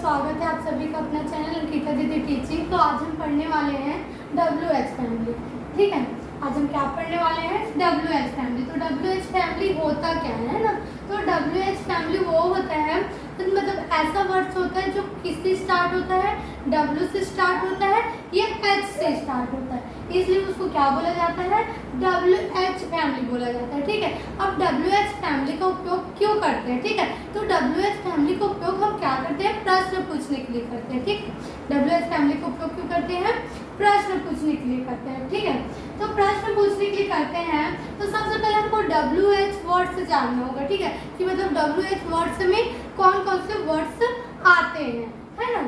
स्वागत है आप सभी का अपना चैनल अंकिता दीदी टीचिंग। तो आज हम पढ़ने वाले हैं WH फैमिली। ठीक है, आज हम क्या पढ़ने वाले हैं? WH family. तो WH फैमिली होता क्या है ना? तो WH फैमिली वो होता है तो मतलब ऐसा वर्ड्स होता है जो किससे स्टार्ट होता है? W से स्टार्ट होता है या H से स्टार्ट होता है, इसलिए उसको क्या बोला जाता है? WH फैमिली बोला जाता है। ठीक है, अब WH फैमिली का उपयोग क्यों करते हैं? ठीक है, तो WH फैमिली का उपयोग हम क्या करते हैं? प्रश्न पूछने के लिए करते हैं। ठीक है, WH फैमिली का उपयोग क्यों करते हैं? प्रश्न पूछने के लिए करते हैं। ठीक है, तो प्रश्न पूछने के लिए करते हैं तो सबसे पहले हमको WH वर्ड्स जानना होगा। ठीक है, कि मतलब WH वर्ड्स में कौन कौन से वर्ड्स आते हैं, है ना?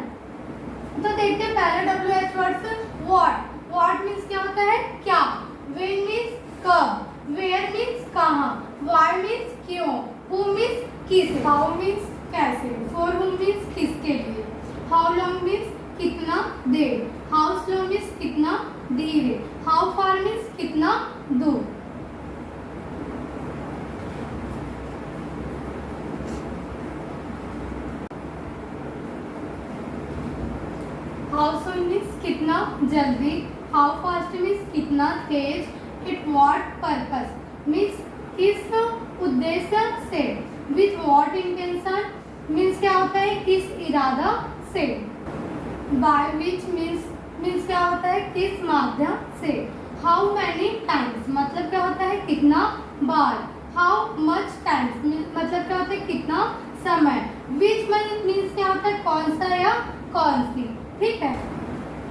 तो देखते हैं पहला WH words what. What means क्या होता है? क्या। व्हेन मीन्स कब। वेयर मीन्स कहाँ। व्हाई मीन्स क्यों। हु मीन्स किस। हाउ मीन्स कैसे। फॉर हुम मीन्स किसके लिए। हाउ लॉन्ग मीन्स कितना देर। हाउ स्लो मीन्स कितना धीरे। हाउ फार मीन्स कितना दूर। हाउ सून मीन्स कितना जल्दी। हाउ फास्ट मीन्स कितना तेज। इट व्हाट पर्पस मीन्स किस उद्देश्य से। विथ व्हाट इंटेंशन मीन्स क्या होता है? किस इरादा से। बाय विच मीन्स क्या होता है? किस माध्यम से। हाउ मैनी टाइम्स मतलब क्या होता है? कितना बार। हाउ मच टाइम्स मतलब क्या होता है? कितना समय। विच मीन्स क्या होता है? कौन सा या कौन सी। ठीक है,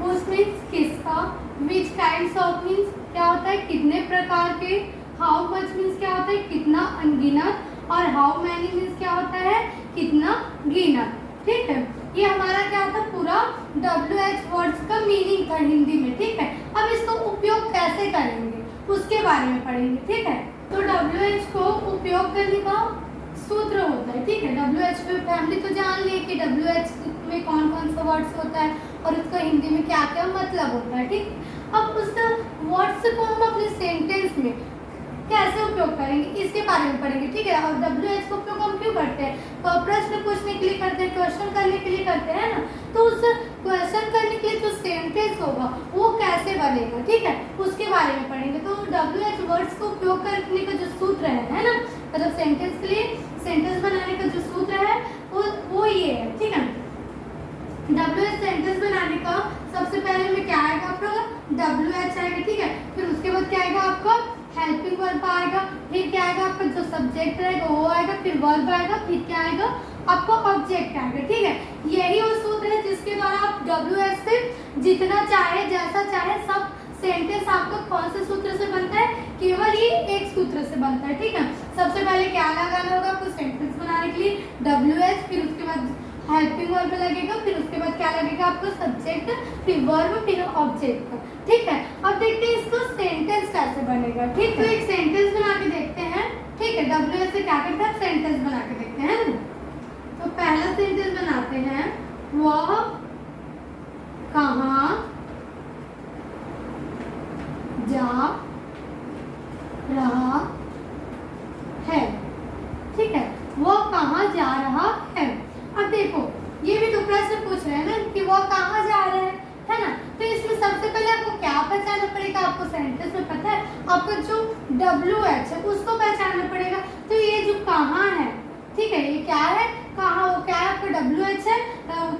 हुज मीन्स किसका। विच काइंड्स ऑफ मीन्स क्या होता है? कितने प्रकार के। हाउ मच मीन्स क्या होता है? कितना अनगिनत। और हाउ मैनी मीन्स क्या होता है? कितना गिनत। ठीक है, ये हमारा क्या था? पूरा WH वर्ड्स का मीनिंग था हिंदी में। ठीक है, अब इसको उपयोग कैसे करेंगे उसके बारे में पढ़ेंगे। ठीक है, तो WH को उपयोग करने का सूत्र होता है। ठीक है, WH फैमिली तो जान लिए कि WH में कौन कौन सा वर्ड्स होता है और उसका हिंदी में क्या क्या मतलब होता है। ठीक, अब उस वर्ड्स को हम अपने सेंटेंस में कैसे उपयोग करेंगे इसके बारे में पढ़ेंगे। ठीक है, और WH का उपयोग हम क्यों करते हैं? तो प्रश्न पूछने के लिए करते हैं, क्वेश्चन करने के लिए करते हैं ना। तो उस क्वेश्चन करने के लिए जो सेंटेंस होगा वो कैसे बनेगा, ठीक है, उसके बारे में पढ़ेंगे। तो WH वर्ड्स को उपयोग करने का जो सूत्र है ना, मतलब सेंटेंस के लिए सेंटेंस बनाने का जो सूत्र है वो ये है। ठीक है, WH सेंटेंस बनाने का सबसे पहले में क्या आएगा आपका? WH आएगा। ठीक है, फिर उसके बाद क्या आएगा आपका? हेल्पिंग वर्ब आएगा। फिर क्या आएगा आपका? जो सब्जेक्ट रहेगा वो आएगा। फिर वर्ब आएगा। फिर क्या आएगा आपका? ऑब्जेक्ट आएगा। ठीक है, यही वो सूत्र है जिसके द्वारा आप WH से जितना चाहे जैसा चाहे सब सेंटेंस आपका कौन से सूत्र से बनता है? केवल ये एक सूत्र से बनता है। ठीक है, सबसे पहले क्या लगाना होगा आपको सेंटेंस बनाने के लिए? WH, फिर उसके बाद हेल्पिंग वर्ब लगेगा, फिर उसके बाद क्या लगेगा आपको? सब्जेक्ट, फिर वर्ब, फिर ऑब्जेक्ट। ठीक है, अब देखते हैं इसको सेंटेंस कैसे बनेगा। ठीक, तो एक सेंटेंस बना के देखते हैं। ठीक है, WH से क्या करते हैं? सेंटेंस बना के देखते हैं ना। तो पहला सेंटेंस बनाते हैं, वह कहाँ जा रहा है। ठीक है, वह कहाँ जा रहा है। अब देखो ये भी तो प्रश्न पूछ रहे हैं ना कि वो कहाँ जा रहे हैं, है ना। तो इसमें सबसे पहले आपको क्या पहचानना पड़ेगा? आपको सेंटेंस में पता है आपका जो WH है उसको पहचानना पड़ेगा। तो ये जो कहाँ है, ठीक है, ये क्या है? कहाँ। वो क्या है? आपका WH है।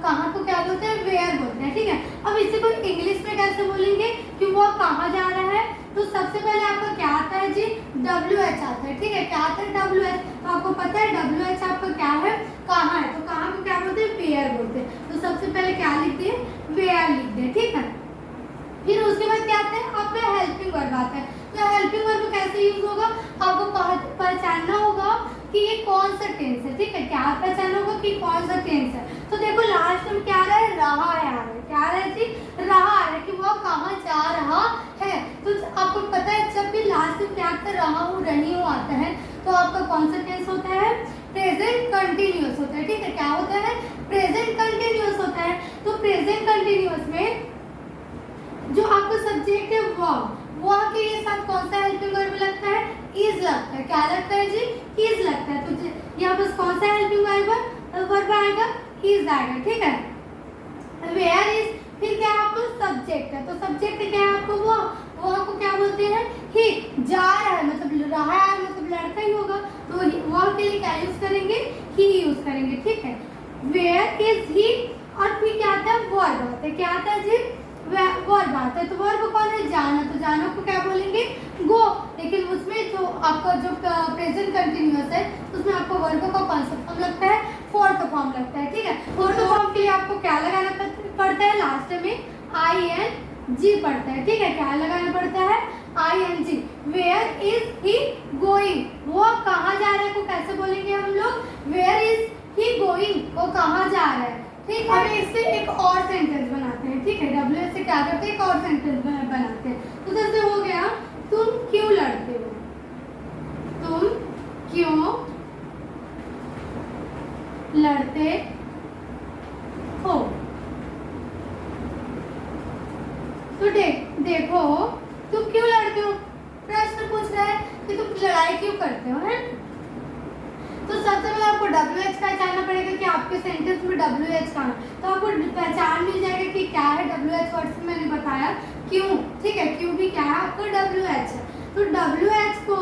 कहाँ को क्या बोलते हैं? वेयर बोलते हैं। ठीक है, अब इसी को इंग्लिश में कैसे बोलेंगे कि वो कहाँ जा रहा है? तो सबसे पहले आपका क्या आता है जी? WH आता है। ठीक है, क्या आता है? WH। तो आपको पता है WH आपका क्या है? कहाँ है। तो कहाँ को क्या बोलते हैं? वेयर बोलते हैं। तो सबसे पहले क्या लिखते हैं? वेयर लिखते हैं। ठीक है, फिर उसके बाद क्या आता है? आपका हेल्पिंग वर्ब आता है। तो हेल्पिंग वर्ब कैसे यूज होगा? आपको पहचानना होगा कि ये कौन सा टेंस है। ठीक है, क्या पहचानना होगा कि कौन सा टेंस है। तो देखो लास्ट में क्या रहा है? रहा है। आ रहा है। क्या रहा है जी? रहा है कि वह कहाँ जा रहा है। तो आपको पता है जब भी लास्ट में क्या कर रहा हूँ रही हूँ आता है तो आपका कौन सा टेंस होता है? प्रेजेंट कंटिन्यूअस होता है। ठीक है, क्या होता है? प्रेजेंट कंटिन्यूअस होता है। तो प्रेजेंट कंटिन्यूअस में जो आपका सब्जेक्ट है वह के ये साथ कौन सा हेल्पिंग वर्ब लगता है? इज लगता है। क्या लगता है जी? इज लगता है। तो यहाँ बस कौन सा हेल्पिंग वर्ब आएगा? इज आएगा, ठीक है। वेयर इज, फिर क्या है आपको सब्जेक्ट है, तो सब्जेक्ट क्या है आपको वो आपको क्या बोलते हैं ही। जा रहा है मतलब रहा है मतलब लड़का ही होगा, तो वह के लिए क्या यूज करेंगे, ही यूज करेंगे, ठीक है। वेयर इज ही, और फिर क्या आता है वर्ब आता है, क्या आता है जी वर्ब आता है। तो वर्ब कौन है, जाना, तो जाना को क्या बोलेंगे गो, लेकिन उसमें जो आपका जो प्रेजेंट कंटिन्यूअस है उसमें आपको वर्ब का कौन सा फॉर्म लगता है, फोर्थ फॉर्म लगता है, ठीक है। फोर्थ फॉर्म के लिए आपको क्या लगाना पड़ता है, लास्ट में ing पड़ता है, ठीक है। क्या लगाना पड़ता है, ing। Where is he going, वो कहाँ जा रहा है को कैसे बोलेंगे हम लोग, वेयर इज ही गोइंग, वो कहाँ जा रहा है, ठीक है। अब इससे एक और सेंटेंस बनाते हैं, ठीक है। डब्ल्यू से क्या करते हैं, एक और सेंटेंस बनाते हैं। तो जैसे हो गया, तुम क्यों लड़ते हो, तुम क्यों लड़ते हो। तो देखो तुम क्यों लड़ते हो, प्रश्न पूछ रहा है कि तुम लड़ाई क्यों करते हो, है। तो सबसे पहले आपको WH पहचानना पड़ेगा कि आपके सेंटेंस में WH कहाँ है। तो आपको पहचान मिल जाएगा कि क्या है WH, वर्ड्स मैंने बताया क्यों, ठीक है। क्यों भी क्या है आपका WH है। तो WH को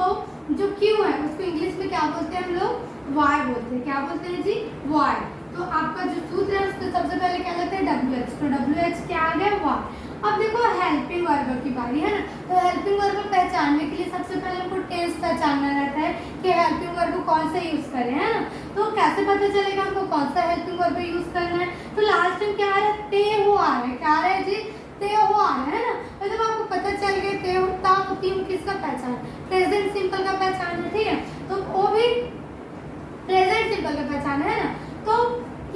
जो क्यों है उसको इंग्लिश में क्या बोलते हैं हम लोग, वाई बोलते हैं, क्या बोलते हैं जी, वाई। तो आपका जो सूत्र है उसको सबसे पहले क्या लेते हैं WH, तो WH क्या आ गया, वाई। अब देखो हेल्पिंग वर्ब की बारी है ना। तो हेल्पिंग वर्ब पहचानने के लिए सबसे पहले हमको टेंस पहचानना रहता है कि हेल्पिंग वर्ब कौन सा यूज करें, है ना। तो कैसे पता चलेगा हमको कौन सा हेल्पिंग वर्ब यूज करना है। तो लास्ट में क्या आ रहा है, ते हो आ रहा है, क्या आ रहा है जी, ते हो आ रहा है ना। मतलब आपको पता चल गया ते होता होती हूँ किसका पहचान, प्रेजेंट सिंपल का पहचान है, ठीक है। तो वो भी प्रेजेंट सिंपल का पहचान है ना। तो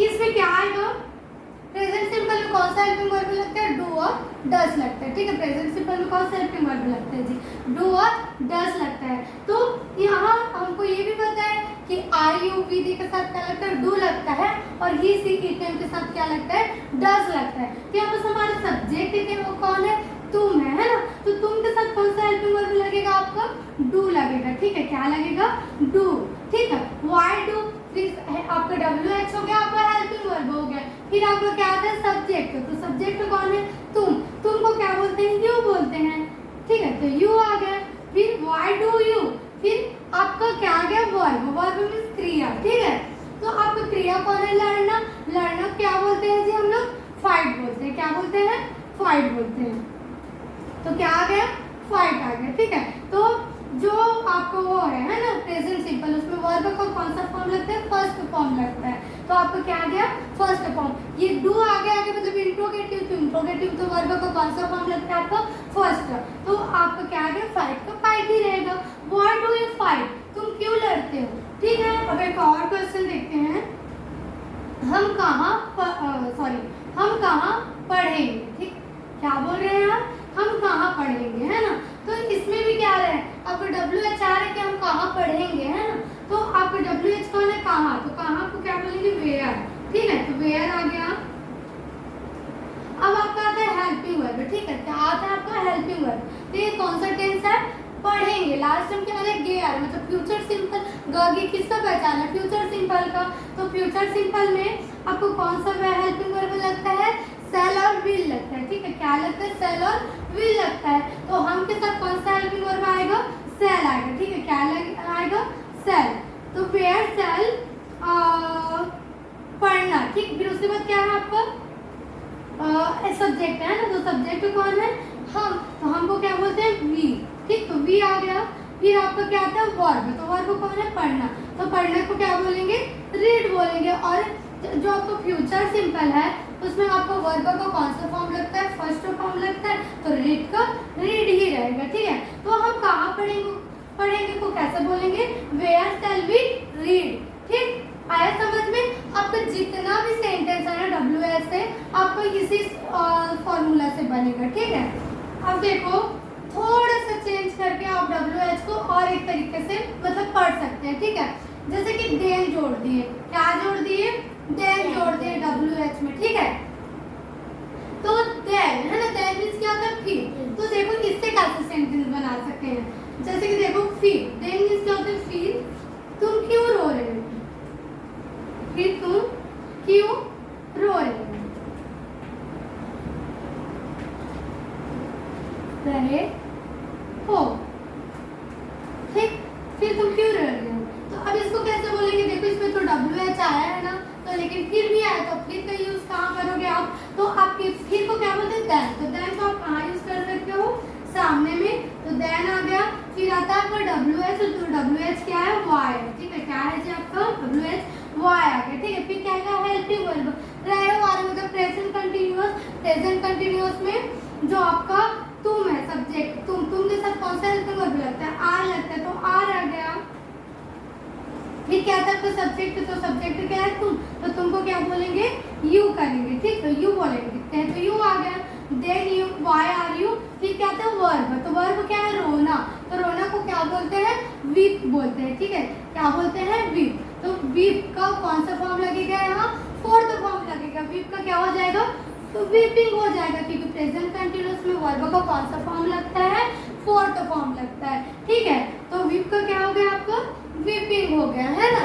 इसमें क्या आएगा, प्रेजेंट सिंपल में कौन सा हेल्पिंग वर्ब लगता है, डू और डस लगता है, ठीक है। प्रेजेंट सिंपल में कौन सा हेल्पिंग वर्ब लगता है जी, डू और डस लगता है। तो यहाँ हमको ये भी पता है कि आई यू वी डी के साथ क्या लगता है, डू लगता है, और ही सी इट के साथ क्या लगता है, डस लगता है। तो यहाँ पर हमारा सब्जेक्ट के वो कौन है, तुम है ना। तो तुम के साथ कौन सा हेल्पिंग वर्ब लगेगा आपका, डू लगेगा, ठीक है। क्या लगेगा, डू, ठीक है। व्हाई डू, फिर आपका WH हो गया, आपका हेल्पिंग वर्ब हो गया। फिर आपका क्या आता है, सब्जेक्ट। तो सब्जेक्ट कौन है, तुमको क्या बोलते हैं, यू बोलते हैं, ठीक है। तो यू आ गया। फिर व्हाई डू यू, फिर आपका क्या आ गया, वर्ब। वर्ब मींस क्रिया, ठीक है। तो आपका क्रिया कौन है, लड़ना। लड़ना क्या बोलते हैं जी हम लोग, फाइट बोलते हैं, क्या बोलते हैं, फाइट बोलते हैं। तो क्या आ गया, फाइट आ गया, ठीक है। तो जो आपको वो है ना प्रेजेंट सिंपल, उसमें वर्ब का कौन सा फॉर्म लगता है, फर्स्ट फॉर्म लगता है। तो आपका क्या आ गया, फर्स्ट फॉर्म। ये डू आ गया आगे मतलब इंट्रोगेटिव, तो इंट्रोगेटिव तो वर्ब का कौन सा फॉर्म लगता है आपका, फर्स्ट। तो आपका क्या आ गया, फाइट का फाइट ही रहेगा। व्हाई डू यू फाइट, तुम क्यों लड़ते हो, ठीक है। अब एक और क्वेश्चन देखते हैं, हम कहाँ पढ़ेंगे, ठीक। क्या बोल रहे हैं आप, हम कहाँ पढ़ेंगे, है ना। तो इसमें भी क्या है, आपको WH आ रहा है कि हम कहाँ पढ़ेंगे, है ना। तो आपको WH कौन है, कहाँ, तो कहाँ को क्या बोलेंगे, वेयर, ठीक है। तो वेयर आ गया। अब आपका आता है हेल्पिंग वर्ब, ठीक है। क्या आता है आपका हेल्पिंग वर्ब, तो ये कौन सा टेंस है, पढ़ेंगे। लास्ट में क्या आ रहा है, गे आ रहा है, मतलब फ्यूचर सिंपल। गी किसका पहचान है, फ्यूचर सिंपल का। तो फ्यूचर सिंपल में आपको कौन सा हेल्पिंग वर्ब लगता है, सेल और विल लगता है, ठीक है। क्या लगता है, सेल और विल लगता है। तो हम के साथ कौन सा हेल्पिंग वर्ब आएगा, सेल आएगा, ठीक है। क्या आएगा, सेल। तो वेयर सेल पढ़ना, ठीक। फिर उसके बाद क्या है आपका सब्जेक्ट है ना। तो सब्जेक्ट कौन है, हम। तो हमको क्या बोलते हैं, वी, ठीक। तो वी आ गया। फिर आपका क्या आता है, वर्ब। तो वर्ब कौन है, पढ़ना। तो पढ़ने को क्या बोलेंगे, रीड बोलेंगे। और जो आपको फ्यूचर सिंपल है उसमें आपको वर्ब का कौन सा फॉर्म लगता है, फर्स्ट फॉर्म लगता है। तो रीड का रीड ही रहेगा, ठीक है। तो हम कहाँ पढ़ेंगे को कैसे बोलेंगे, वेयर शैल वी रीड, ठीक। आया समझ में। आपका जितना भी सेंटेंस है ना WH से आपको इसी फॉर्मूला से बनेगा, ठीक है। अब देखो थोड़ा सा चेंज करके आप WH को और एक तरीके से मतलब पढ़ सकते हैं, ठीक है। जैसे कि देन जोड़ दिए, क्या जोड़ दिए, देन जोड़ दिए WH में, ठीक है। तो देन है ना, देन मींस क्या होता है, फिर। तो देखो इससे कैसे सेंटेंस बना सकते हैं, जैसे कि देखो फिर, देन मींस क्या होता है, फिर तुम क्यों रो रहे हो, फिर तुम क्यों रो रहे हो, ठीक। फिर तुम क्यों रह रहे हो, तो अब इसको कैसे बोलेंगे, देखो इसमें तो WH आया है ना, तो लेकिन फिर भी आया तो फिर का यूज कहाँ करोगे आप, तो आप फिर को क्या बोलते हैं, देन। तो देन को आप कहाँ यूज कर सकते हो, सामने में, तो देन आ गया। फिर आता है आपका WH, तो WH क्या है, वाई है, ठीक है। क्या है जी आपका WH, वाई आ गया, ठीक है। फिर क्या है, हेल्पिंग वर्ब, रहे वाले मतलब प्रेजेंट कंटिन्यूअस। प्रेजेंट कंटिन्यूअस में जो आपका तुम है, सब्जेक्ट, तुम के साथ कौन सा हेल्पिंग वर्ब लगता है, आर लगता है, तो आर आ गया। फिर क्या था, तो सब्जेक्ट, तो सब्जेक्ट क्या है, तुम, तो तुमको क्या बोलेंगे, यू करेंगे, ठीक, तो यू बोलेंगे, तो यू आ गया। Then you, why are you. फिर क्या था, वर्ब, तो वर्ब क्या है, रोना, तो रोना को क्या बोलते हैं, वीप बोलते हैं, ठीक है। क्या बोलते हैं, वीप। तो वीप का कौन सा फॉर्म लगेगा यहाँ, फोर्थ फॉर्म लगेगा। वीप का क्या हो जाएगा, तो वीपिंग हो जाएगा, क्योंकि प्रेजेंट कंटिन्यूअस में वर्ब का कौन सा फॉर्म लगता है, फोर्थ फॉर्म लगता है, ठीक है। तो वीप का क्या हो गया आपका, वीपिंग हो गया, है ना।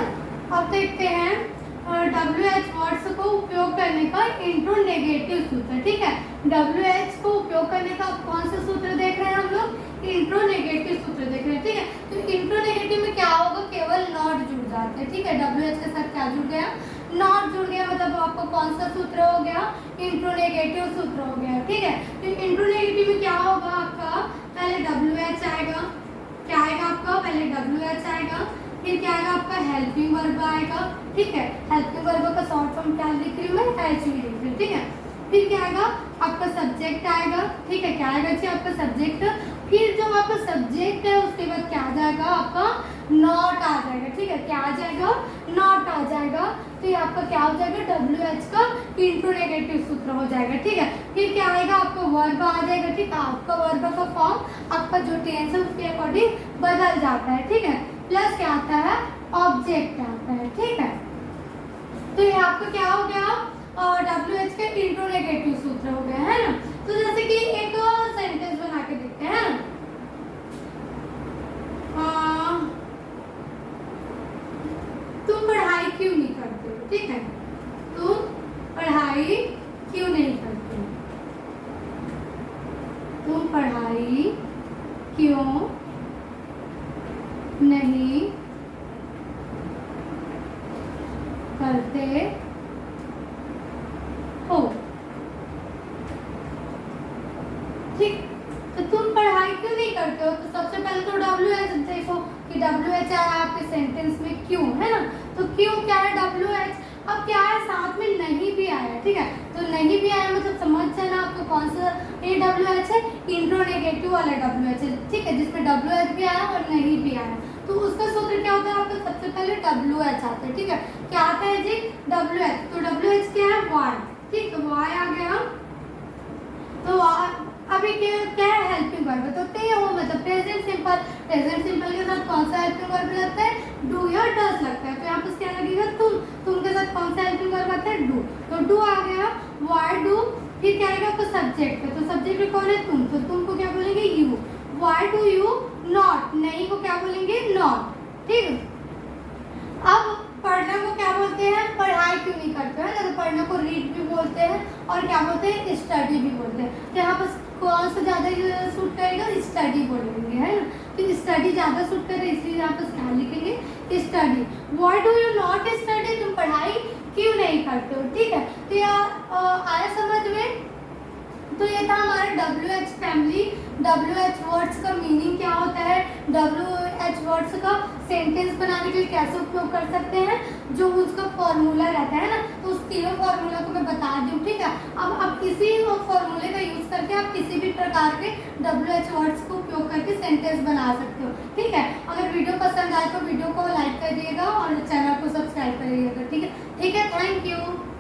अब देखते हैं WH वर्ड्स को उपयोग करने का इंट्रोनेगेटिव सूत्र, ठीक है। WH को उपयोग करने का कौन सा सूत्र देख रहे हैं हम लोग, इंट्रोनेगेटिव सूत्र देख रहे हैं, ठीक है। तो इंट्रोनेगेटिव में क्या होगा, केवल नॉट जुड़ जाते हैं, ठीक है। WH के साथ क्या जुड़ गया, नॉट जुड़ गया, मतलब आपको कौन सा सूत्र हो गया, इंट्रोनेगेटिव सूत्र हो गया, ठीक है। तो इंट्रोनेगेटिव में क्या होगा आपका, पहले WH आएगा, क्या आएगा आपका, पहले WH आएगा, फिर क्या आएगा आपका हेल्पिंग वर्ब आएगा, ठीक है। हेल्पिंग वर्ब का शॉर्ट फॉर्म क्या लिख रही हूँ मैं, HV लिख रही हूँ, ठीक है। फिर क्या आएगा आपका सब्जेक्ट आएगा, ठीक है। क्या आएगा जी आपका सब्जेक्ट, फिर जो आपका सब्जेक्ट है उसके बाद क्या आ जाएगा आपका, नॉट आ जाएगा, ठीक है। क्या आ जाएगा, नॉट आ जाएगा। तो ये आपका क्या हो जाएगा, WH का इंट्रोनेगेटिव सूत्र हो जाएगा, ठीक है। फिर क्या आएगा आपका वर्ब आ जाएगा, ठीक है। आपका वर्ब का फॉर्म आपका जो टेंस है उसके अकॉर्डिंग बदल जाता है, ठीक है। प्लस क्या आता है, ऑब्जेक्ट आता है, ठीक है। तो ये आपका क्या हो गया, WH के इंट्रोनेगेटिव सूत्र हो गया, है ना। तो जैसे कि एक सेंटेंस बना के देखते हैं, तुम पढ़ाई क्यों नहीं करते हो, ठीक है। तुम पढ़ाई क्यों नहीं करते हो, तुम पढ़ाई क्यों नहीं करते हो, ठीक। तो तुम पढ़ाई क्यों नहीं करते हो, तो सबसे पहले तो WH देखो कि WH आया आपके सेंटेंस में, क्यों, है ना। तो क्यों क्या है, WH। अब क्या है, साथ में नहीं भी आया, ठीक है। तो नहीं भी आया मतलब समझ जाना आपको कौन सा ये WH है, इंट्रोनेगेटिव वाला WH है, ठीक है, जिसमें WH भी आया और नहीं भी आया। तो उसका सूत्र क्या होता है आपका, सबसे पहले WH आता है, ठीक है। क्या आता है जी, WH। तो WH क्या है, वाई, ठीक, तो वाई आ गया। तो अभी क्या है, हेल्पिंग वर्ब, तो ते हो मतलब प्रेजेंट सिंपल। प्रेजेंट सिंपल के साथ कौन सा हेल्पिंग वर्ब लगता है, डू या डज लगता है। तो यहाँ पर क्या लगेगा, तुम के साथ कौन सा हेल्पिंग वर्ब आता है, डू, तो डू आ गया, वाई डू। फिर क्या आएगा आपका सब्जेक्ट, तो सब्जेक्ट कौन है, तुम, तो तुमको क्या बोलेंगे, you, why do you not, नहीं को क्या बोलेंगे, नॉट, ठीक। अब पढ़ना को क्या बोलते हैं, पढ़ाई क्यों नहीं करते हैं, तो पढ़ना को रीड भी बोलते हैं और क्या बोलते हैं, स्टडी भी बोलते हैं। तो यहाँ पर कौन सा ज़्यादा सूट करेगा, स्टडी बोलेंगे, है ना। तो स्टडी ज़्यादा सूट करे, इसलिए यहाँ पर क्या लिखेंगे, study. Why do you not study, तुम पढ़ाई क्यों नहीं करते हो, ठीक है। तो यार आया समझ में। तो ये था हमारा WH फैमिली। WH वर्ड्स का मीनिंग क्या होता है, WH वर्ड्स का सेंटेंस बनाने के लिए कैसे उपयोग कर सकते हैं, जो उसका फॉर्मूला रहता है ना, तो उस तीनों फॉर्मूला को मैं बता दूँ, ठीक है। अब आप किसी फॉर्मूले का यूज करके आप किसी भी प्रकार के WH वर्ड्स को उपयोग करके सेंटेंस बना सकते हो, ठीक है। अगर वीडियो पसंद आए तो वीडियो को लाइक करिएगा और चैनल को सब्सक्राइब करिएगा, ठीक है। Thank you.